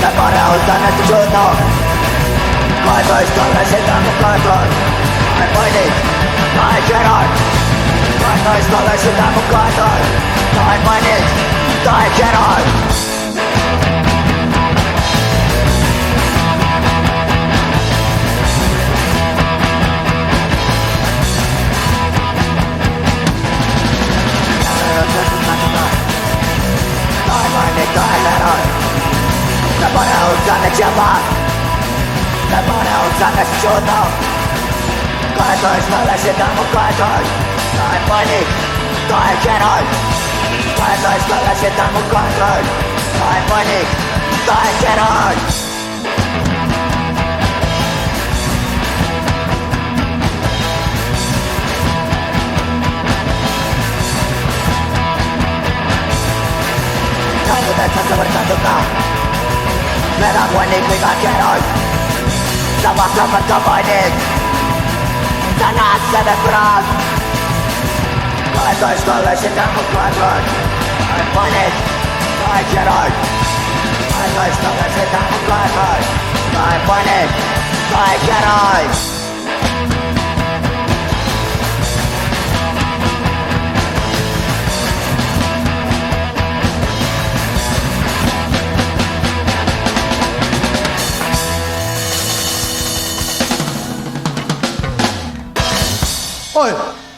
Naparę ostanę trudno Kogoś kogoś się tam ukończą I find it, I cannot Kogoś kogoś się tam ukończą I find it, I cannot Naparę ostanę ciała Naparę ostanę trudno Kogoś kogoś się tam ukończą I find it, I cannot Kogoś kogoś się tam ukończą I find it, I cannot Meidän vuonin mikä kerroin Samassa matkapainit Tänään cerebral Koiskolle sitä mukaan I find it, I kerroin Koiskolle sitä mukaan I find it, I kerroin Oi!